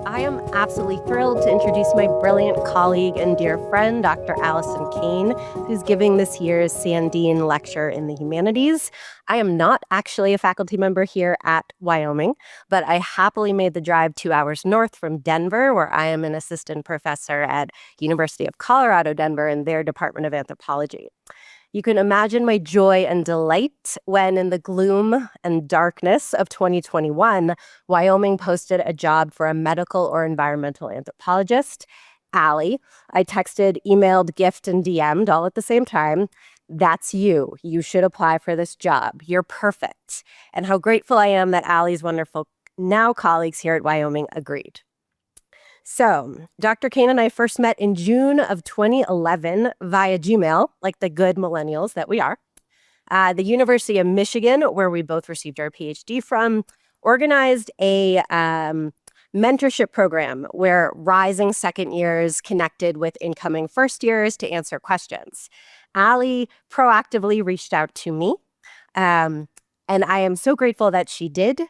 I am absolutely thrilled to introduce my brilliant colleague and dear friend, Dr. Allison Caine, who's giving this year's Sandine Lecture in the Humanities. I am not actually a faculty member here at Wyoming, but I happily made the drive 2 hours north from Denver, where I am an assistant professor at University of Colorado, Denver, in their Department of Anthropology. You can imagine my joy and delight when, in the gloom and darkness of 2021, Wyoming posted a job for a medical or environmental anthropologist. Allie, I texted, emailed, gifted, and DM'd all at the same time. That's you. You should apply for this job. You're perfect. And how grateful I am that Allie's wonderful now colleagues here at Wyoming agreed. So, Dr. Caine and I first met in June of 2011 via Gmail, like the good millennials that we are. The University of Michigan, where we both received our PhD from, organized a mentorship program where rising second years connected with incoming first years to answer questions. Allie proactively reached out to me, and I am so grateful that she did.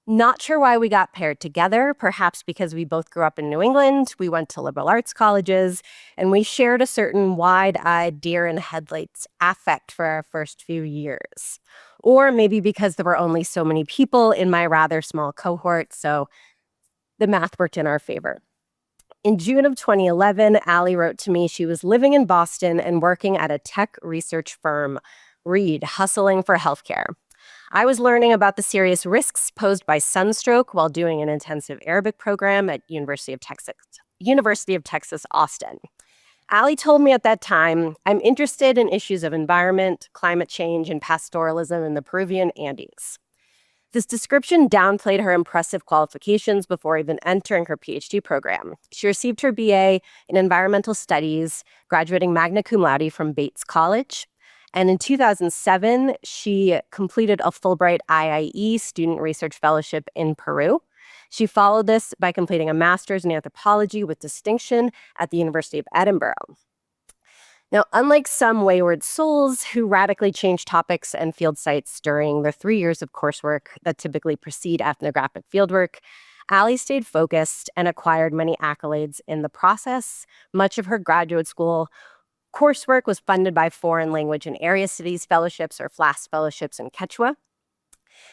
Not sure why we got paired together, perhaps because we both grew up in New England, we went to liberal arts colleges, and we shared a certain wide-eyed deer-in-headlights affect for our first few years. Or maybe because there were only so many people in my rather small cohort, so the math worked in our favor. In June of 2011, Allie wrote to me she was living in Boston and working at a tech research firm, Reed, hustling for healthcare. I was learning about the serious risks posed by sunstroke while doing an intensive Arabic program at University of Texas, Austin. Allie told me at that time, I'm interested in issues of environment, climate change, and pastoralism in the Peruvian Andes. This description downplayed her impressive qualifications before even entering her PhD program. She received her BA in Environmental Studies, graduating magna cum laude from Bates College. And in 2007, she completed a Fulbright IIE Student Research Fellowship in Peru. She followed this by completing a master's in anthropology with distinction at the University of Edinburgh. Now, unlike some wayward souls who radically change topics and field sites during the 3 years of coursework that typically precede ethnographic fieldwork, Allie stayed focused and acquired many accolades in the process. Much of her graduate school coursework was funded by Foreign Language and Area Studies fellowships or FLAS fellowships in Quechua.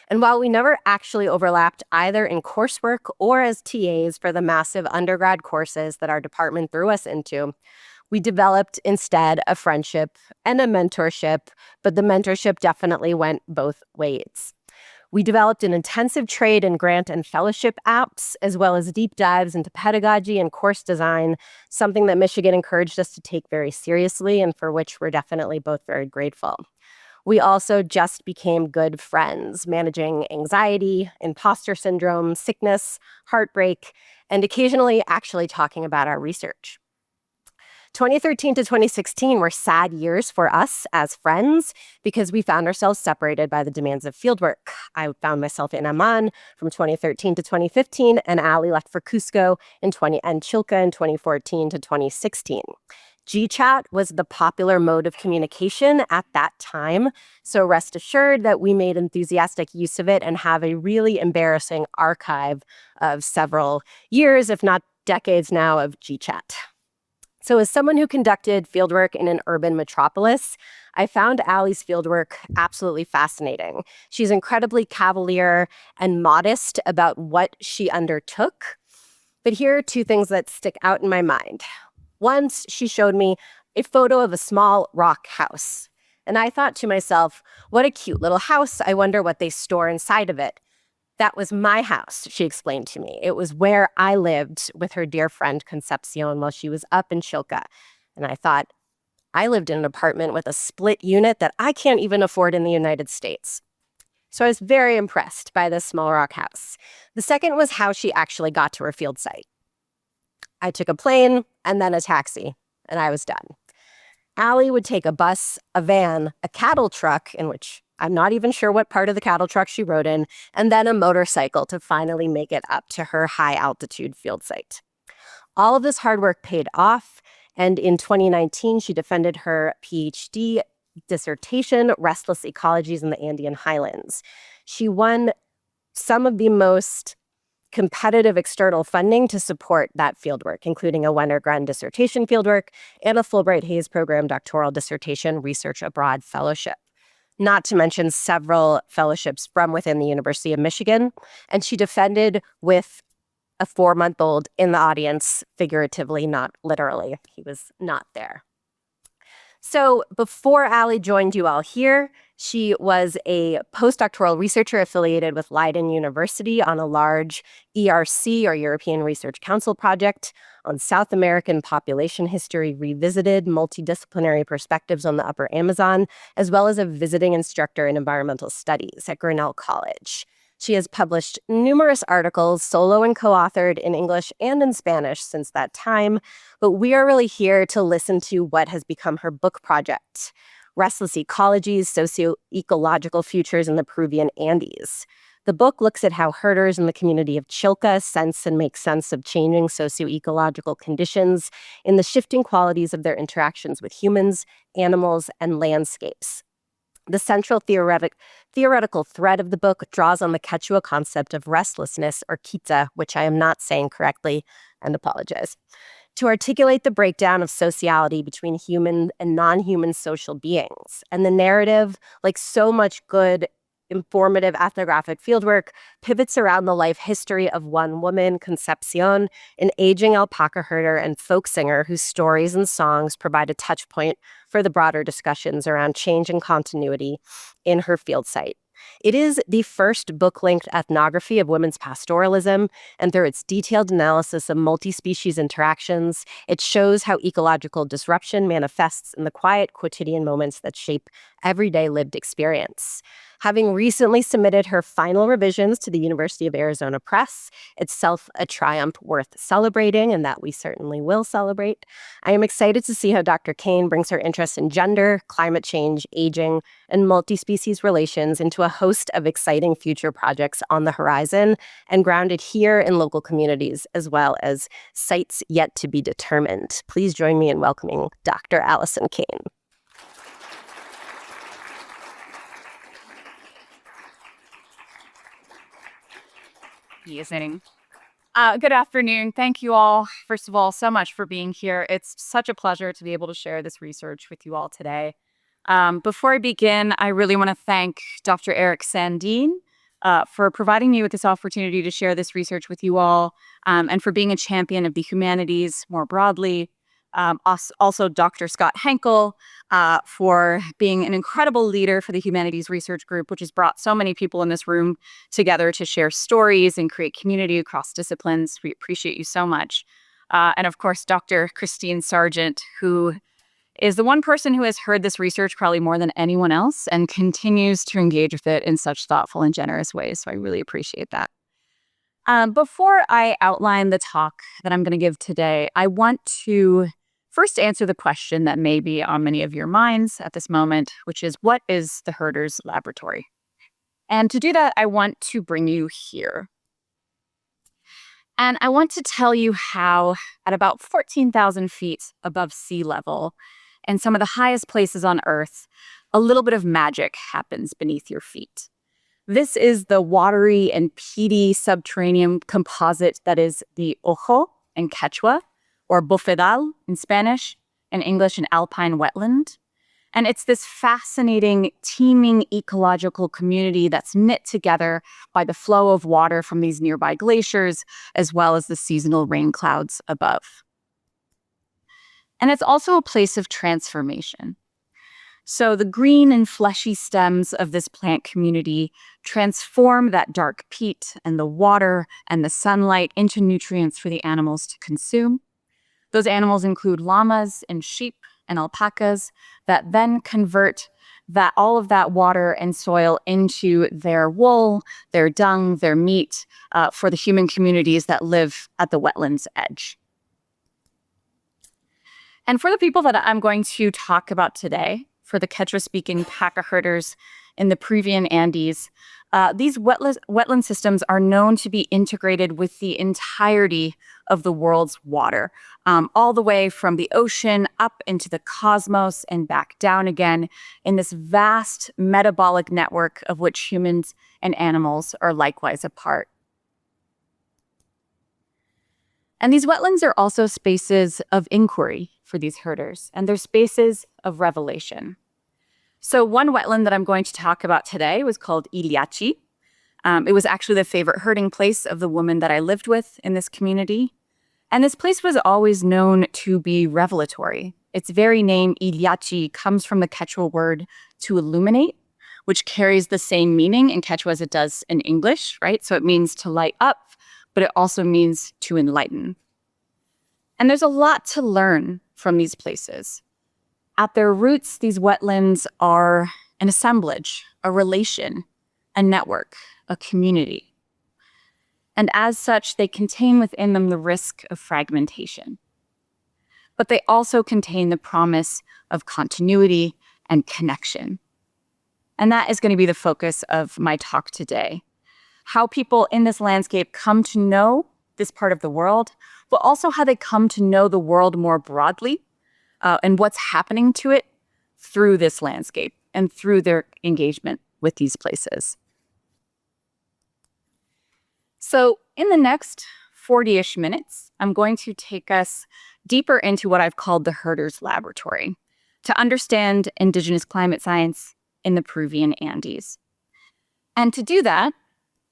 And while we never actually overlapped either in coursework or as TAs for the massive undergrad courses that our department threw us into, we developed instead a friendship and a mentorship, but the mentorship definitely went both ways. We developed an intensive trade and grant and fellowship apps, as well as deep dives into pedagogy and course design, something that Michigan encouraged us to take very seriously and for which we're definitely both very grateful. We also just became good friends, managing anxiety, imposter syndrome, sickness, heartbreak, and occasionally actually talking about our research. 2013 to 2016 were sad years for us as friends because we found ourselves separated by the demands of fieldwork. I found myself in Amman from 2013 to 2015, and Allie left for Cusco and Chilca in 2014 to 2016. GChat was the popular mode of communication at that time, so rest assured that we made enthusiastic use of it and have a really embarrassing archive of several years, if not decades now, of GChat. So as someone who conducted fieldwork in an urban metropolis, I found Allie's fieldwork absolutely fascinating. She's incredibly cavalier and modest about what she undertook. But here are two things that stick out in my mind. Once, she showed me a photo of a small rock house. And I thought to myself, what a cute little house. I wonder what they store inside of it. That was my house, she explained to me. It was where I lived with her dear friend Concepcion while she was up in Chilca. And I thought, I lived in an apartment with a split unit that I can't even afford in the United States. So I was very impressed by this small rock house. The second was how she actually got to her field site. I took a plane and then a taxi, and I was done. Allie would take a bus, a van, a cattle truck, in which I'm not even sure what part of the cattle truck she rode in, and then a motorcycle to finally make it up to her high-altitude field site. All of this hard work paid off, and in 2019, she defended her PhD dissertation, Restless Ecologies in the Andean Highlands. She won some of the most competitive external funding to support that fieldwork, including a Wenner-Gren dissertation fieldwork and a Fulbright Hays Program doctoral dissertation research abroad fellowship, not to mention several fellowships from within the University of Michigan. And she defended with a 4-month-old in the audience, figuratively, not literally. He was not there. So before Allie joined you all here, she was a postdoctoral researcher affiliated with Leiden University on a large ERC, or European Research Council project, on South American population history revisited, multidisciplinary perspectives on the Upper Amazon, as well as a visiting instructor in environmental studies at Grinnell College. She has published numerous articles, solo and co-authored, in English and in Spanish since that time, but we are really here to listen to what has become her book project, Restless Ecologies, Socioecological Futures in the Peruvian Andes. The book looks at how herders in the community of Chilca sense and make sense of changing socioecological conditions in the shifting qualities of their interactions with humans, animals, and landscapes. The central theoretical thread of the book draws on the Quechua concept of restlessness, or quita, which I am not saying correctly, and apologize, to articulate the breakdown of sociality between human and non-human social beings. And the narrative, like so much good, informative ethnographic fieldwork, pivots around the life history of one woman, Concepcion, an aging alpaca herder and folk singer whose stories and songs provide a touch point for the broader discussions around change and continuity in her field site. It is the first book-length ethnography of women's pastoralism, and through its detailed analysis of multi-species interactions, it shows how ecological disruption manifests in the quiet quotidian moments that shape everyday lived experience. Having recently submitted her final revisions to the University of Arizona Press, itself a triumph worth celebrating, and that we certainly will celebrate, I am excited to see how Dr. Caine brings her interest in gender, climate change, aging, and multi-species relations into a host of exciting future projects on the horizon and grounded here in local communities, as well as sites yet to be determined. Please join me in welcoming Dr. Allison Caine. Amazing. Good afternoon. Thank you all, first of all, so much for being here. It's such a pleasure to be able to share this research with you all today. Before I begin, I really want to thank Dr. Eric Sandin for providing me with this opportunity to share this research with you all, and for being a champion of the humanities more broadly. Also, Dr. Scott Henkel for being an incredible leader for the Humanities Research Group, which has brought so many people in this room together to share stories and create community across disciplines. We appreciate you so much. And of course, Dr. Christine Sargent, who is the one person who has heard this research probably more than anyone else and continues to engage with it in such thoughtful and generous ways. So I really appreciate that. Before I outline the talk that I'm going to give today, I want to first answer the question that may be on many of your minds at this moment, which is, what is the Herder's Laboratory? And to do that, I want to bring you here. And I want to tell you how, at about 14,000 feet above sea level, and some of the highest places on Earth, a little bit of magic happens beneath your feet. This is the watery and peaty subterranean composite that is the Ojo in Quechua, or Bofedal in Spanish, in English an alpine wetland. And it's this fascinating, teeming ecological community that's knit together by the flow of water from these nearby glaciers, as well as the seasonal rain clouds above. And it's also a place of transformation. So the green and fleshy stems of this plant community transform that dark peat and the water and the sunlight into nutrients for the animals to consume. Those animals include llamas and sheep and alpacas that then convert all of that water and soil into their wool, their dung, their meat for the human communities that live at the wetlands edge. And for the people that I'm going to talk about today, for the Quechua-speaking paca herders in the Peruvian Andes, these wetland systems are known to be integrated with the entirety of the world's water, all the way from the ocean up into the cosmos and back down again in this vast metabolic network of which humans and animals are likewise a part. And these wetlands are also spaces of inquiry for these herders, and they're spaces of revelation. So one wetland that I'm going to talk about today was called Iliachi. It was actually the favorite herding place of the woman that I lived with in this community. And this place was always known to be revelatory. Its very name, Iliachi, comes from the Quechua word to illuminate, which carries the same meaning in Quechua as it does in English, right? So it means to light up, but it also means to enlighten. And there's a lot to learn from these places. At their roots, these wetlands are an assemblage, a relation, a network, a community. And as such, they contain within them the risk of fragmentation. But they also contain the promise of continuity and connection. And that is going to be the focus of my talk today. How people in this landscape come to know this part of the world, but also how they come to know the world more broadly and what's happening to it through this landscape and through their engagement with these places. So in the next 40-ish minutes, I'm going to take us deeper into what I've called the Herder's Laboratory to understand Indigenous climate science in the Peruvian Andes. And to do that,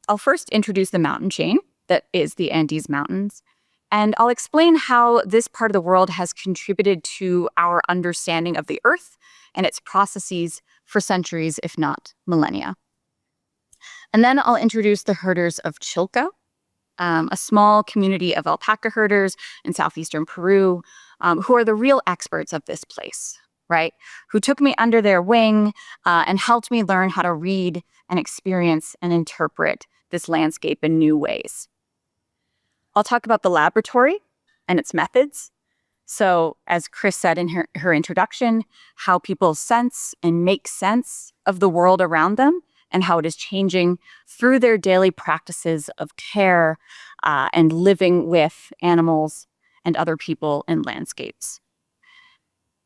I'll first introduce the mountain chain that is the Andes Mountains, and I'll explain how this part of the world has contributed to our understanding of the Earth and its processes for centuries, if not millennia. And then I'll introduce the herders of Chilca, a small community of alpaca herders in southeastern Peru, who are the real experts of this place, right? Who took me under their wing and helped me learn how to read and experience and interpret this landscape in new ways. I'll talk about the laboratory and its methods. So, as Chris said in her introduction, how people sense and make sense of the world around them and how it is changing through their daily practices of care and living with animals and other people and landscapes.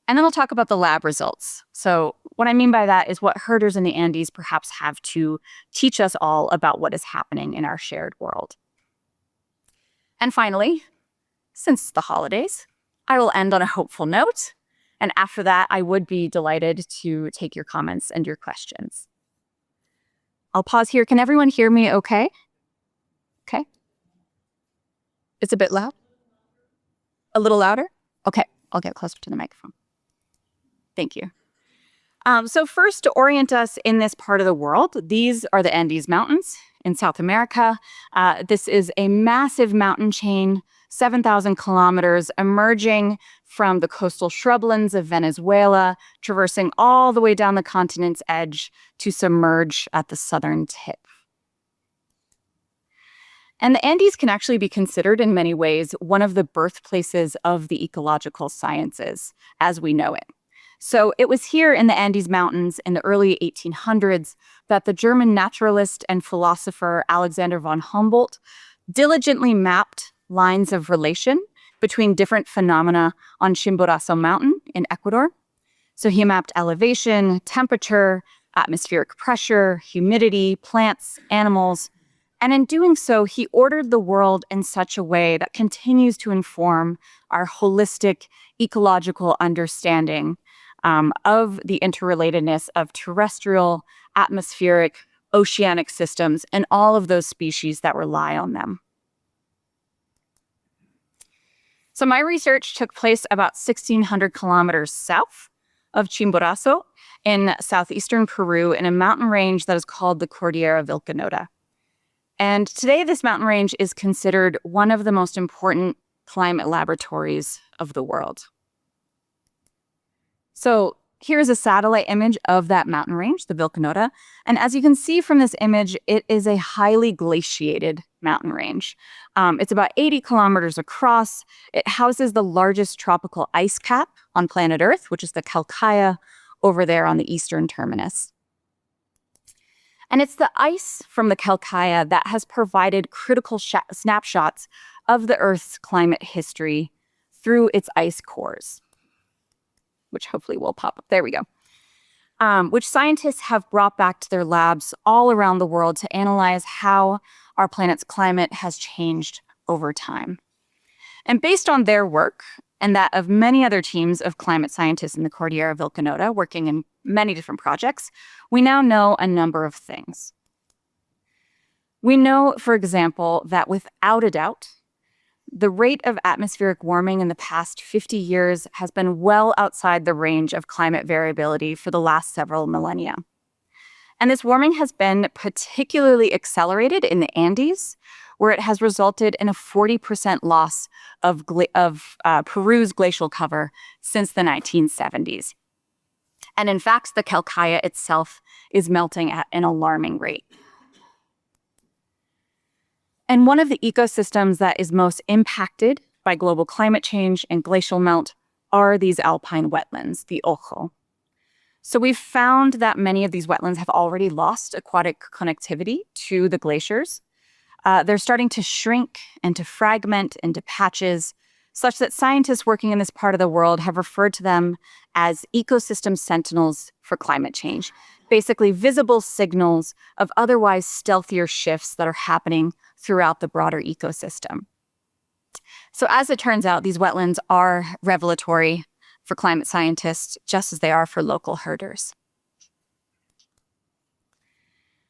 And then I'll talk about the lab results. So what I mean by that is what herders in the Andes perhaps have to teach us all about what is happening in our shared world. And finally, since the holidays, I will end on a hopeful note. And after that, I would be delighted to take your comments and your questions. I'll pause here. Can everyone hear me okay? Okay. It's a bit loud? A little louder? Okay, I'll get closer to the microphone. Thank you. So first, to orient us in this part of the world, these are the Andes Mountains in South America. This is a massive mountain chain, 7,000 kilometers, emerging from the coastal shrublands of Venezuela, traversing all the way down the continent's edge to submerge at the southern tip. And the Andes can actually be considered in many ways one of the birthplaces of the ecological sciences as we know it. So it was here in the Andes Mountains in the early 1800s that the German naturalist and philosopher Alexander von Humboldt diligently mapped lines of relation between different phenomena on Chimborazo Mountain in Ecuador. So he mapped elevation, temperature, atmospheric pressure, humidity, plants, animals, and in doing so, he ordered the world in such a way that continues to inform our holistic ecological understanding of the interrelatedness of terrestrial, atmospheric, oceanic systems, and all of those species that rely on them. So my research took place about 1,600 kilometers south of Chimborazo in southeastern Peru in a mountain range that is called the Cordillera Vilcanota. And today, this mountain range is considered one of the most important climate laboratories of the world. So here's a satellite image of that mountain range, the Vilcanota. And as you can see from this image, it is a highly glaciated mountain range. It's about 80 kilometers across. It houses the largest tropical ice cap on planet Earth, which is the Calcaya over there on the eastern terminus. And it's the ice from the Calcaya that has provided critical snapshots of the Earth's climate history through its ice cores, which hopefully will pop up. There we go. Which scientists have brought back to their labs all around the world to analyze how our planet's climate has changed over time. And based on their work and that of many other teams of climate scientists in the Cordillera Vilcanota working in many different projects, we now know a number of things. We know, for example, that without a doubt, the rate of atmospheric warming in the past 50 years has been well outside the range of climate variability for the last several millennia. And this warming has been particularly accelerated in the Andes, where it has resulted in a 40% loss of Peru's glacial cover since the 1970s. And in fact, the Calcaya itself is melting at an alarming rate. And one of the ecosystems that is most impacted by global climate change and glacial melt are these alpine wetlands, the Ojo. So we've found that many of these wetlands have already lost aquatic connectivity to the glaciers. They're starting to shrink and to fragment into patches, such that scientists working in this part of the world have referred to them as ecosystem sentinels for climate change, basically visible signals of otherwise stealthier shifts that are happening throughout the broader ecosystem. So as it turns out, these wetlands are revelatory for climate scientists, just as they are for local herders.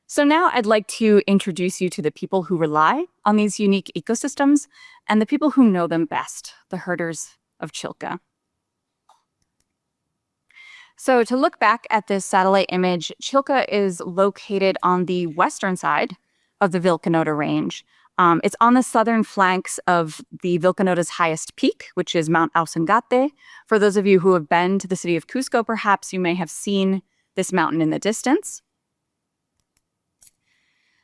So now I'd like to introduce you to the people who rely on these unique ecosystems and the people who know them best, the herders of Chilca. So to look back at this satellite image, Chilca is located on the western side of the Vilcanota Range. It's on the southern flanks of the Vilcanota's highest peak, which is Mount Ausangate. For those of you who have been to the city of Cusco, perhaps you may have seen this mountain in the distance.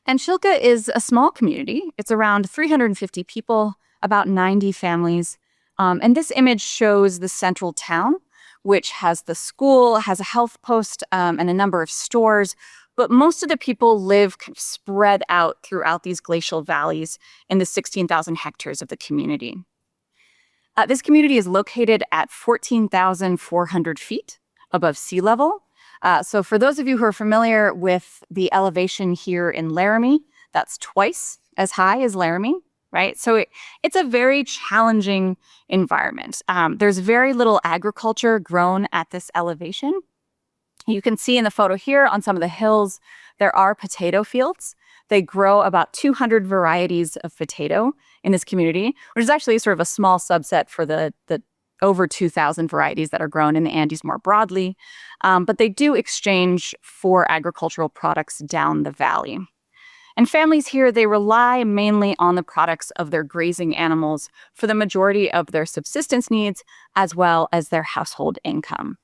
And Chilca is a small community. It's around 350 people, about 90 families. And this image shows the central town, which has the school, has a health post, and a number of stores. But most of the people live kind of spread out throughout these glacial valleys in the 16,000 hectares of the community. This community is located at 14,400 feet above sea level. So for those of you who are familiar with the elevation here in Laramie, that's twice as high as Laramie, right? So it's a very challenging environment. There's very little agriculture grown at this elevation. You can see in the photo here on some of the hills, there are potato fields. They grow about 200 varieties of potato in this community, which is actually sort of a small subset for the over 2,000 varieties that are grown in the Andes more broadly. But they do exchange for agricultural products down the valley. And families here, they rely mainly on the products of their grazing animals for the majority of their subsistence needs, as well as their household income.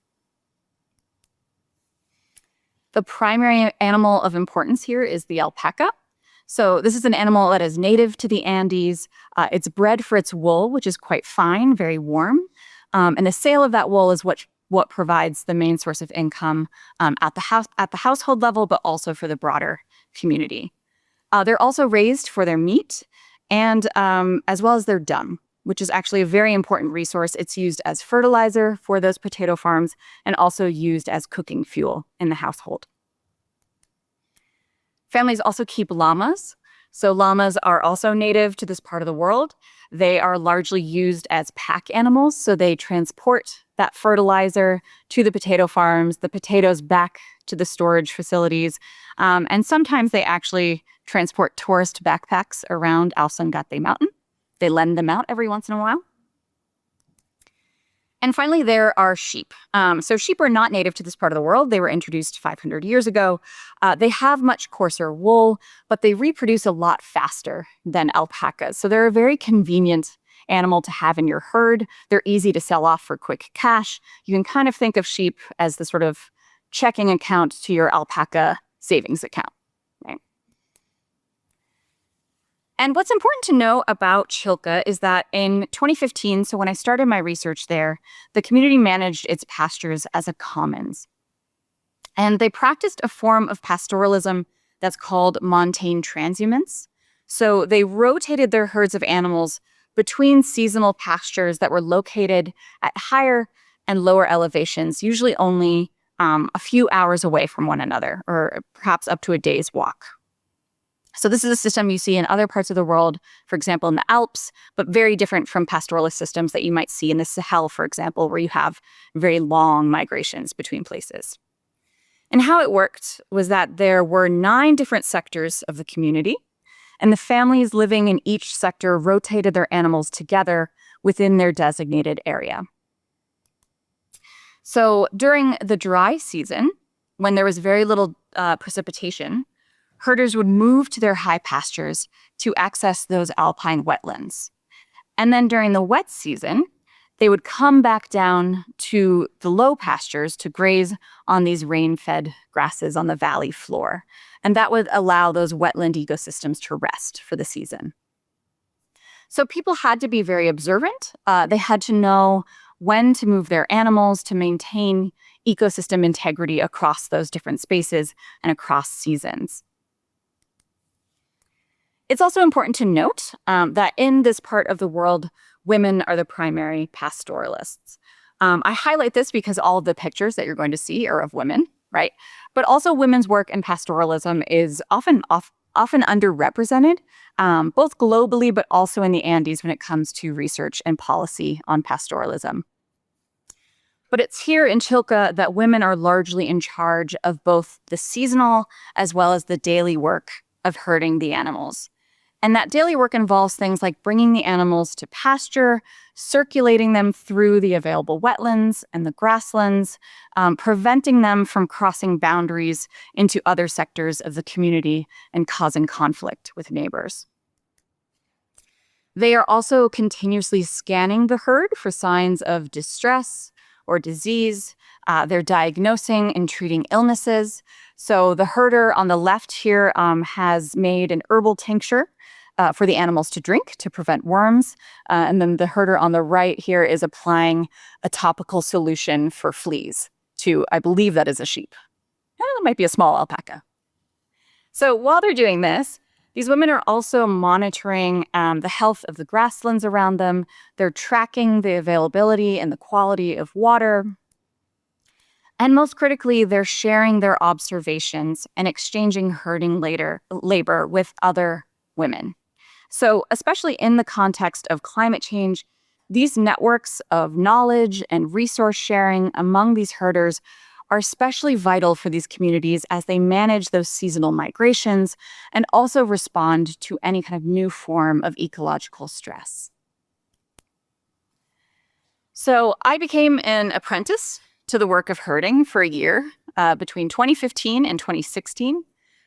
The primary animal of importance here is the alpaca. So this is an animal that is native to the Andes. It's bred for its wool, which is quite fine, very warm. And the sale of that wool is what provides the main source of income at the household level, but also for the broader community. They're also raised for their meat and as well as their dung, which is actually a very important resource. It's used as fertilizer for those potato farms and also used as cooking fuel in the household. Families also keep llamas. So llamas are also native to this part of the world. They are largely used as pack animals. So they transport that fertilizer to the potato farms, the potatoes back to the storage facilities. And sometimes they actually transport tourist backpacks around Ausangate Mountain. They lend them out every once in a while. And finally, there are sheep. So sheep are not native to this part of the world. They were introduced 500 years ago. They have much coarser wool, but they reproduce a lot faster than alpacas. So they're a very convenient animal to have in your herd. They're easy to sell off for quick cash. You can kind of think of sheep as the sort of checking account to your alpaca savings account. And what's important to know about Chilca is that in 2015, so when I started my research there, the community managed its pastures as a commons. And they practiced a form of pastoralism that's called montane transhumance. So they rotated their herds of animals between seasonal pastures that were located at higher and lower elevations, usually only a few hours away from one another, or perhaps up to a day's walk. So this is a system you see in other parts of the world, for example, in the Alps, but very different from pastoralist systems that you might see in the Sahel, for example, where you have very long migrations between places. And how it worked was that there were 9 different sectors of the community, and the families living in each sector rotated their animals together within their designated area. So during the dry season, when there was very little precipitation, herders would move to their high pastures to access those alpine wetlands. And then during the wet season, they would come back down to the low pastures to graze on these rain-fed grasses on the valley floor. And that would allow those wetland ecosystems to rest for the season. So people had to be very observant. They had to know when to move their animals to maintain ecosystem integrity across those different spaces and across seasons. It's also important to note that in this part of the world, women are the primary pastoralists. I highlight this because all of the pictures that you're going to see are of women, right? But also women's work in pastoralism is often underrepresented, both globally but also in the Andes when it comes to research and policy on pastoralism. But it's here in Chilca that women are largely in charge of both the seasonal as well as the daily work of herding the animals. And that daily work involves things like bringing the animals to pasture, circulating them through the available wetlands and the grasslands, preventing them from crossing boundaries into other sectors of the community and causing conflict with neighbors. They are also continuously scanning the herd for signs of distress or disease. They're diagnosing and treating illnesses. So the herder on the left here has made an herbal tincture for the animals to drink to prevent worms. And then the herder on the right here is applying a topical solution for fleas to, I believe that is a sheep. That might be a small alpaca. So while they're doing this, these women are also monitoring the health of the grasslands around them. They're tracking the availability and the quality of water. And most critically, they're sharing their observations and exchanging herding labor with other women. So especially in the context of climate change, these networks of knowledge and resource sharing among these herders are especially vital for these communities as they manage those seasonal migrations and also respond to any kind of new form of ecological stress. So I became an apprentice to the work of herding for a year between 2015 and 2016.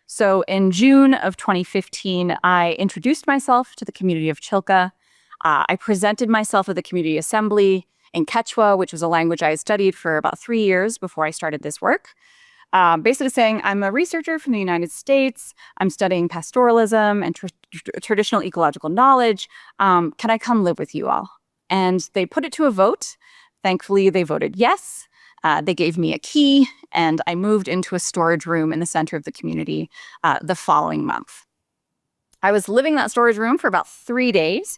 So in June of 2015, I introduced myself to the community of Chilca. I presented myself at the community assembly in Quechua, which was a language I had studied for about 3 years before I started this work. Basically saying, I'm a researcher from the United States. I'm studying pastoralism and traditional ecological knowledge. Can I come live with you all? And they put it to a vote. Thankfully, they voted yes. They gave me a key, and I moved into a storage room in the center of the community the following month. I was living in that storage room for about 3 days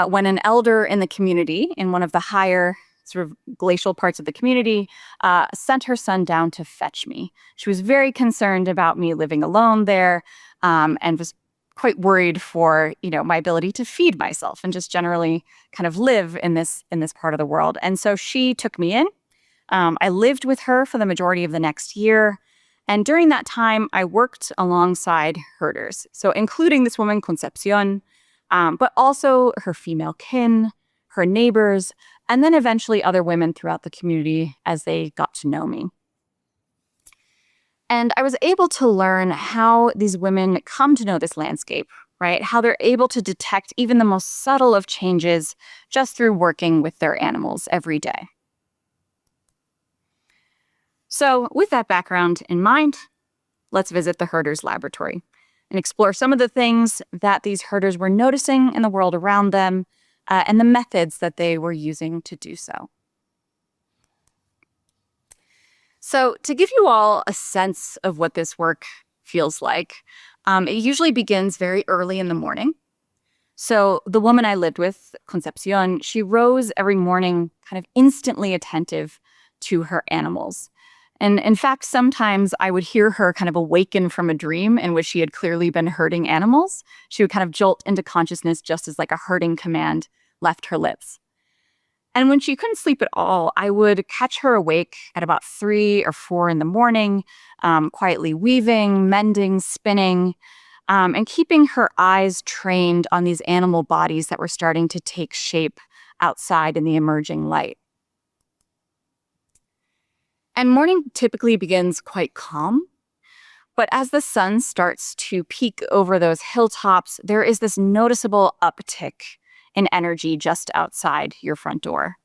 when an elder in the community, in one of the higher sort of glacial parts of the community, sent her son down to fetch me. She was very concerned about me living alone there and was quite worried for, my ability to feed myself and just generally kind of live in this part of the world. And so she took me in. I lived with her for the majority of the next year. And during that time, I worked alongside herders. So including this woman, Concepcion, but also her female kin, her neighbors, and then eventually other women throughout the community as they got to know me. And I was able to learn how these women come to know this landscape, right? How they're able to detect even the most subtle of changes just through working with their animals every day. So with that background in mind, let's visit the herders' laboratory and explore some of the things that these herders were noticing in the world around them and the methods that they were using to do so. So to give you all a sense of what this work feels like, it usually begins very early in the morning. So the woman I lived with, Concepcion, she rose every morning kind of instantly attentive to her animals. And in fact, sometimes I would hear her kind of awaken from a dream in which she had clearly been herding animals. She would kind of jolt into consciousness just as like a herding command left her lips. And when she couldn't sleep at all, I would catch her awake at about 3 or 4 in the morning, quietly weaving, mending, spinning, and keeping her eyes trained on these animal bodies that were starting to take shape outside in the emerging light. And morning typically begins quite calm, but as the sun starts to peek over those hilltops, there is this noticeable uptick in energy just outside your front door.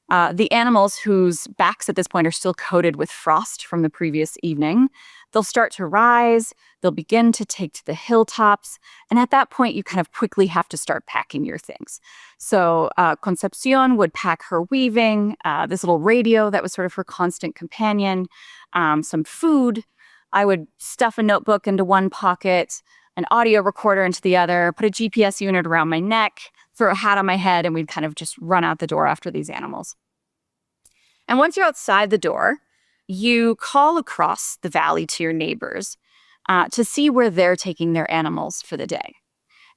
The animals whose backs at this point are still coated with frost from the previous evening, they'll start to rise, they'll begin to take to the hilltops, and at that point, you kind of quickly have to start packing your things. So Concepcion would pack her weaving, this little radio that was sort of her constant companion, some food. I would stuff a notebook into one pocket, an audio recorder into the other, put a GPS unit around my neck, throw a hat on my head, and we'd kind of just run out the door after these animals. And once you're outside the door, you call across the valley to your neighbors to see where they're taking their animals for the day.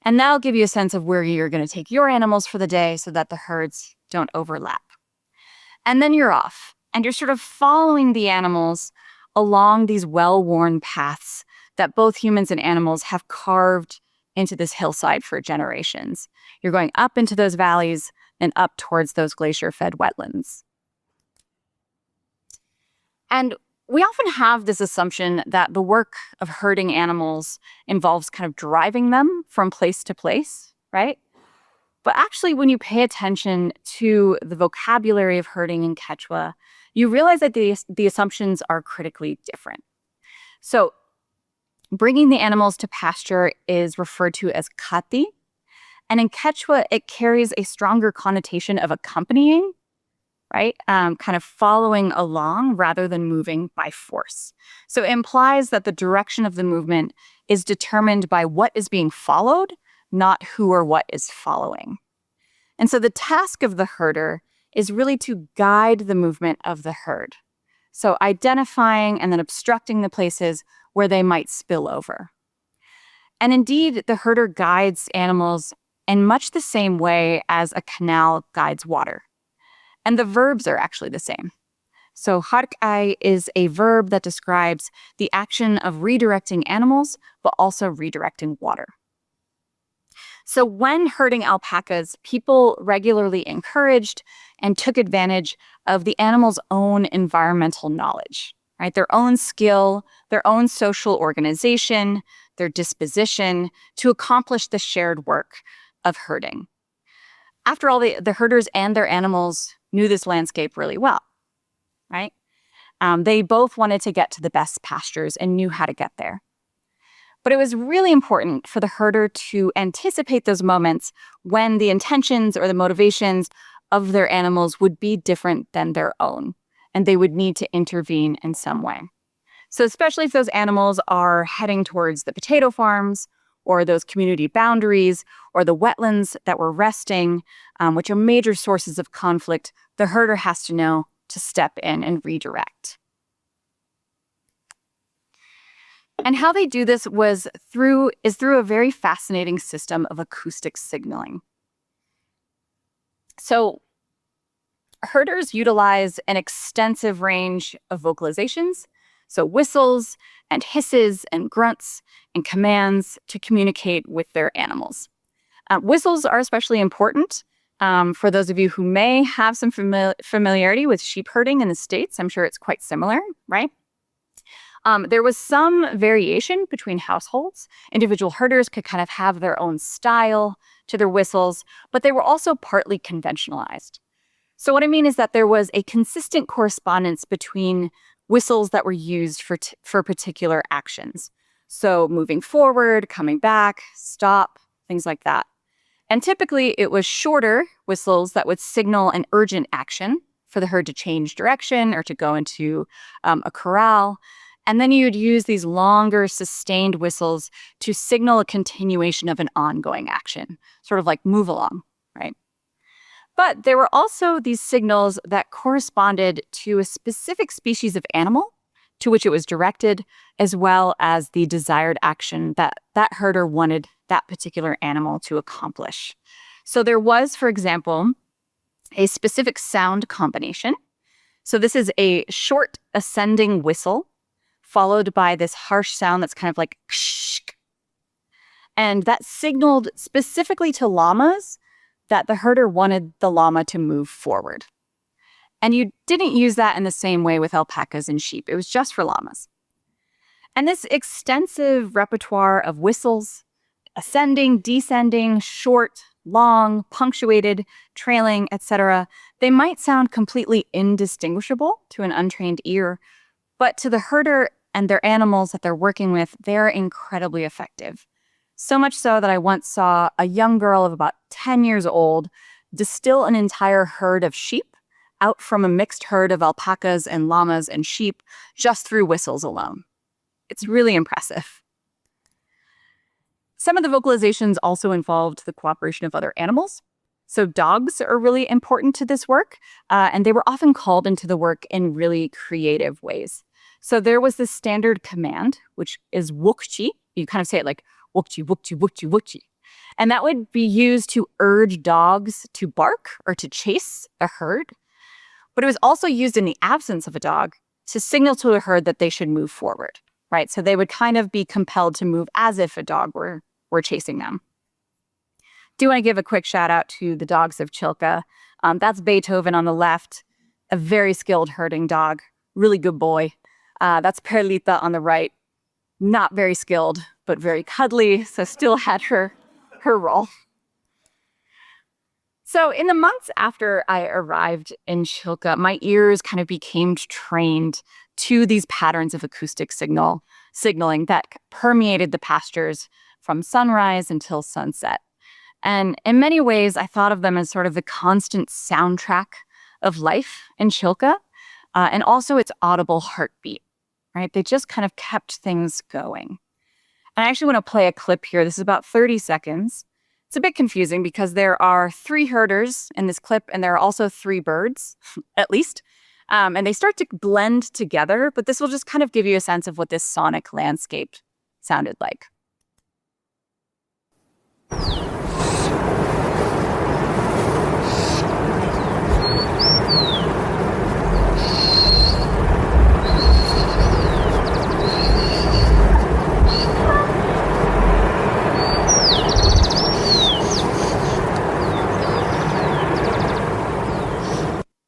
And that'll give you a sense of where you're going to take your animals for the day so that the herds don't overlap. And then you're off, and you're sort of following the animals along these well-worn paths that both humans and animals have carved into this hillside for generations. You're going up into those valleys and up towards those glacier-fed wetlands. And we often have this assumption that the work of herding animals involves kind of driving them from place to place, right? But actually, when you pay attention to the vocabulary of herding in Quechua, you realize that the assumptions are critically different. So bringing the animals to pasture is referred to as cati. And in Quechua, it carries a stronger connotation of accompanying, right? Kind of following along rather than moving by force. So it implies that the direction of the movement is determined by what is being followed, not who or what is following. And so the task of the herder is really to guide the movement of the herd. So identifying and then obstructing the places where they might spill over. And indeed, the herder guides animals in much the same way as a canal guides water. And the verbs are actually the same. So harkai is a verb that describes the action of redirecting animals, but also redirecting water. So when herding alpacas, people regularly encouraged and took advantage of the animal's own environmental knowledge, right? Their own skill, their own social organization, their disposition to accomplish the shared work of herding. After all, the herders and their animals knew this landscape really well, right? They both wanted to get to the best pastures and knew how to get there. But it was really important for the herder to anticipate those moments when the intentions or the motivations of their animals would be different than their own, and they would need to intervene in some way. So especially if those animals are heading towards the potato farms or those community boundaries or the wetlands that were resting, which are major sources of conflict, the herder has to know to step in and redirect. And how they do this is through a very fascinating system of acoustic signaling. So herders utilize an extensive range of vocalizations, so whistles and hisses and grunts and commands to communicate with their animals. Whistles are especially important for those of you who may have some familiarity with sheep herding in the States. I'm sure it's quite similar, right? There was some variation between households. Individual herders could kind of have their own style to their whistles, but they were also partly conventionalized. So what I mean is that there was a consistent correspondence between whistles that were used for particular actions. So moving forward, coming back, stop, things like that. And typically it was shorter whistles that would signal an urgent action for the herd to change direction or to go into a corral. And then you'd use these longer sustained whistles to signal a continuation of an ongoing action, sort of like move along, right? But there were also these signals that corresponded to a specific species of animal to which it was directed, as well as the desired action that that herder wanted that particular animal to accomplish. So there was, for example, a specific sound combination. So this is a short ascending whistle followed by this harsh sound that's kind of like ksh. And that signaled specifically to llamas that the herder wanted the llama to move forward. And you didn't use that in the same way with alpacas and sheep. It was just for llamas. And this extensive repertoire of whistles, ascending, descending, short, long, punctuated, trailing, etc., they might sound completely indistinguishable to an untrained ear, but to the herder and their animals that they're working with, they're incredibly effective. So much so that I once saw a young girl of about 10 years old distill an entire herd of sheep out from a mixed herd of alpacas and llamas and sheep just through whistles alone. It's really impressive. Some of the vocalizations also involved the cooperation of other animals. So dogs are really important to this work, and they were often called into the work in really creative ways. So there was this standard command, which is wukchi. You kind of say it like wukchi, wukchi, wukchi, wukchi. And that would be used to urge dogs to bark or to chase a herd. But it was also used in the absence of a dog to signal to a herd that they should move forward, right? So they would kind of be compelled to move as if a dog were chasing them. Do want to give a quick shout out to the dogs of Chilca. That's Beethoven on the left, a very skilled herding dog, really good boy. That's Perlita on the right, not very skilled, but very cuddly, so still had her role. So in the months after I arrived in Chilca, my ears kind of became trained to these patterns of acoustic signaling that permeated the pastures from sunrise until sunset. And in many ways, I thought of them as sort of the constant soundtrack of life in Chilca, and also its audible heartbeat, right? They just kind of kept things going. And I actually want to play a clip here. This is about 30 seconds. It's a bit confusing because there are 3 herders in this clip, and there are also 3 birds, at least. And they start to blend together, but this will just kind of give you a sense of what this sonic landscape sounded like.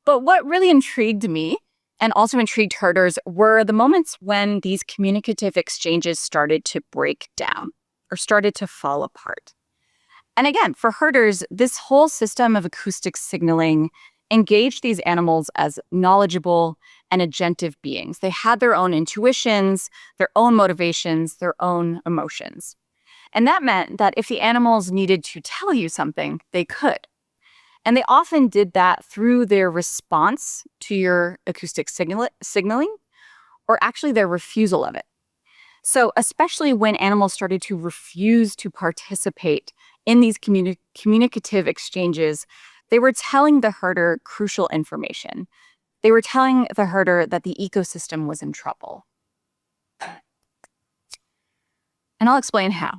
But what really intrigued me and also intrigued herders were the moments when these communicative exchanges started to break down or started to fall apart. And again, for herders, this whole system of acoustic signaling engaged these animals as knowledgeable and agentive beings. They had their own intuitions, their own motivations, their own emotions. And that meant that if the animals needed to tell you something, they could. And they often did that through their response to your acoustic signaling, or actually their refusal of it. So especially when animals started to refuse to participate in these communicative exchanges, they were telling the herder crucial information. They were telling the herder that the ecosystem was in trouble. And I'll explain how.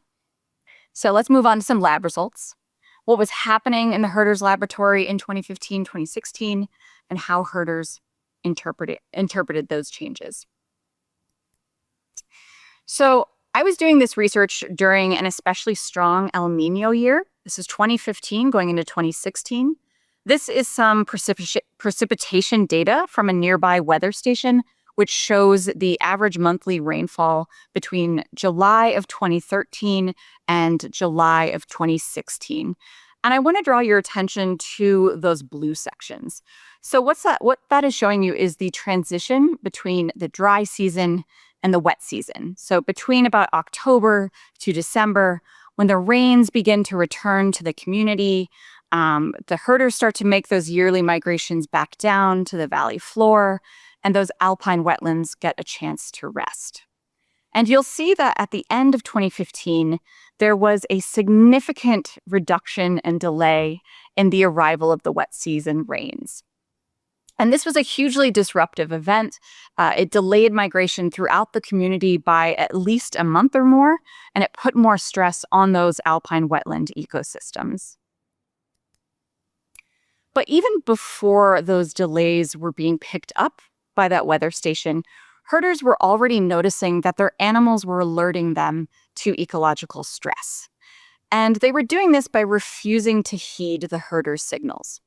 So let's move on to some lab results. What was happening in the herders' laboratory in 2015, 2016, and how herders interpreted those changes. So I was doing this research during an especially strong El Nino year. This is 2015 going into 2016. This is some precipitation data from a nearby weather station, which shows the average monthly rainfall between July of 2013 and July of 2016. And I want to draw your attention to those blue sections. So what that is showing you is the transition between the dry season and the wet season. So between about October to December, when the rains begin to return to the community, the herders start to make those yearly migrations back down to the valley floor, and those alpine wetlands get a chance to rest. And you'll see that at the end of 2015, there was a significant reduction and delay in the arrival of the wet season rains. And this was a hugely disruptive event. It delayed migration throughout the community by at least a month or more, and it put more stress on those alpine wetland ecosystems. But even before those delays were being picked up by that weather station, herders were already noticing that their animals were alerting them to ecological stress. And they were doing this by refusing to heed the herder's signals.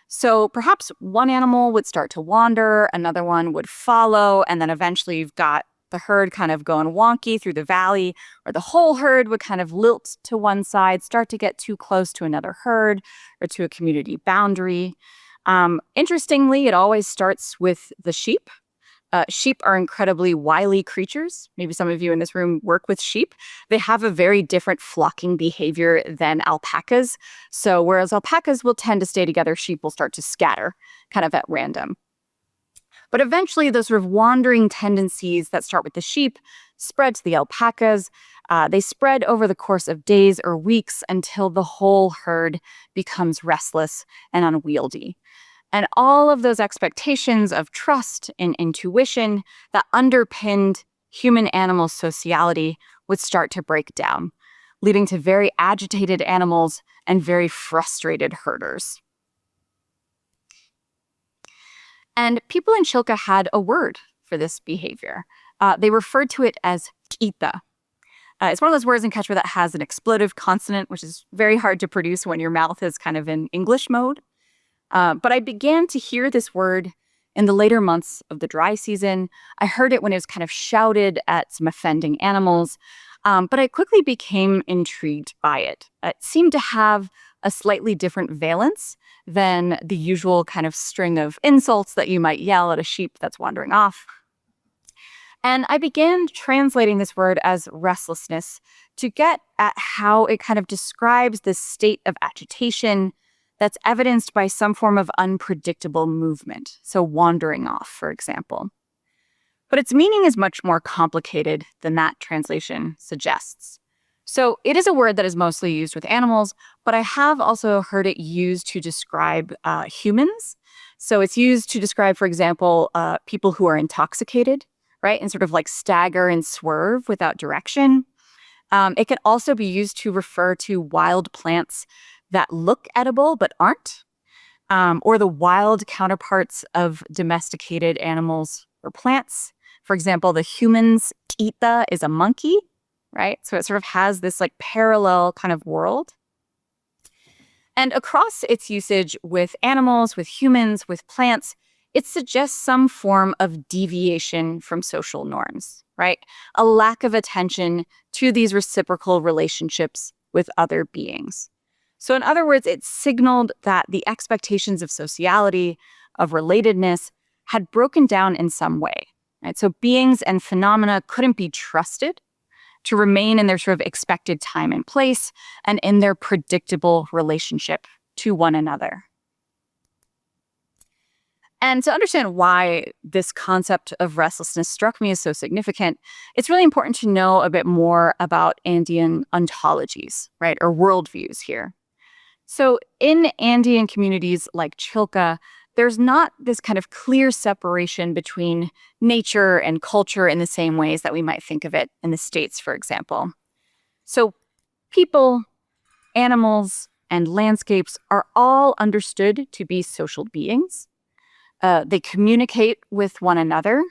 So perhaps one animal would start to wander, another one would follow, and then eventually you've got the herd kind of going wonky through the valley, or the whole herd would kind of lilt to one side, start to get too close to another herd or to a community boundary. Interestingly, it always starts with the sheep. Sheep are incredibly wily creatures. Maybe some of you in this room work with sheep. They have a very different flocking behavior than alpacas. So whereas alpacas will tend to stay together, sheep will start to scatter kind of at random. But eventually those sort of wandering tendencies that start with the sheep spread to the alpacas. They spread over the course of days or weeks until the whole herd becomes restless and unwieldy. And all of those expectations of trust and intuition that underpinned human-animal sociality would start to break down, leading to very agitated animals and very frustrated herders. And people in Chilca had a word for this behavior. They referred to it as quita. It's one of those words in Quechua that has an expletive consonant, which is very hard to produce when your mouth is kind of in English mode. But I began to hear this word in the later months of the dry season. I heard it when it was kind of shouted at some offending animals, but I quickly became intrigued by it. It seemed to have a slightly different valence than the usual kind of string of insults that you might yell at a sheep that's wandering off. And I began translating this word as restlessness to get at how it kind of describes this state of agitation that's evidenced by some form of unpredictable movement, so wandering off, for example. But its meaning is much more complicated than that translation suggests. So it is a word that is mostly used with animals, but I have also heard it used to describe humans. So it's used to describe, for example, people who are intoxicated, right, and sort of like stagger and swerve without direction. It can also be used to refer to wild plants that look edible but aren't, or the wild counterparts of domesticated animals or plants. For example, the human's quita is a monkey, right? So it sort of has this like parallel kind of world. And across its usage with animals, with humans, with plants, it suggests some form of deviation from social norms, right? A lack of attention to these reciprocal relationships with other beings. So in other words, it signaled that the expectations of sociality, of relatedness, had broken down in some way, right? So beings and phenomena couldn't be trusted to remain in their sort of expected time and place and in their predictable relationship to one another. And to understand why this concept of restlessness struck me as so significant, it's really important to know a bit more about Andean ontologies, right, or worldviews here. So in Andean communities like Chilca, there's not this kind of clear separation between nature and culture in the same ways that we might think of it in the States, for example. So people, animals, and landscapes are all understood to be social beings. They communicate with one another.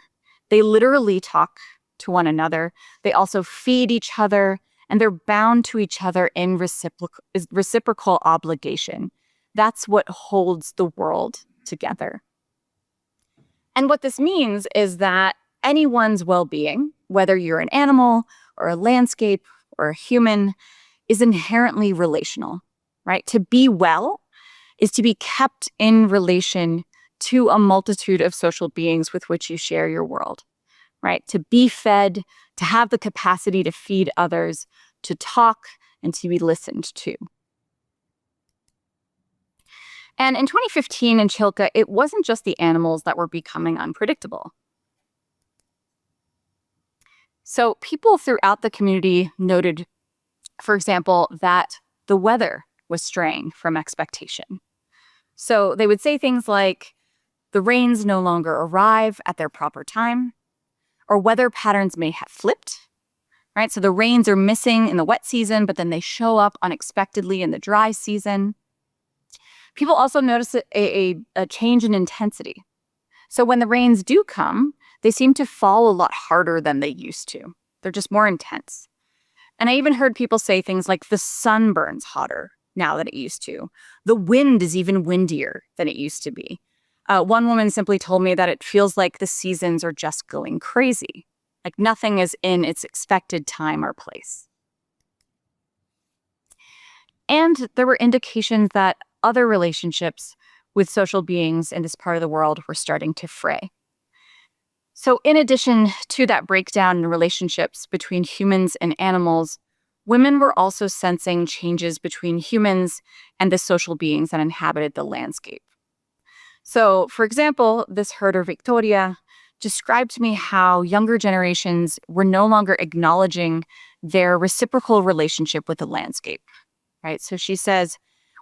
They literally talk to one another. They also feed each other, and they're bound to each other in reciprocal obligation. That's what holds the world together. And what this means is that anyone's well-being, whether you're an animal or a landscape or a human, is inherently relational, right? To be well is to be kept in relation to a multitude of social beings with which you share your world, right? To be fed, to have the capacity to feed others, to talk, and to be listened to. And in 2015 in Chilca, it wasn't just the animals that were becoming unpredictable. So people throughout the community noted, for example, that the weather was straying from expectation. So they would say things like, the rains no longer arrive at their proper time, or weather patterns may have flipped, right? So the rains are missing in the wet season, but then they show up unexpectedly in the dry season. People also notice a change in intensity. So when the rains do come, they seem to fall a lot harder than they used to. They're just more intense. And I even heard people say things like the sun burns hotter now than it used to. The wind is even windier than it used to be. One woman simply told me that it feels like the seasons are just going crazy, like nothing is in its expected time or place. And there were indications that other relationships with social beings in this part of the world were starting to fray. So in addition to that breakdown in relationships between humans and animals, women were also sensing changes between humans and the social beings that inhabited the landscape. So, for example, this herder, Victoria, described to me how younger generations were no longer acknowledging their reciprocal relationship with the landscape, right? So she says,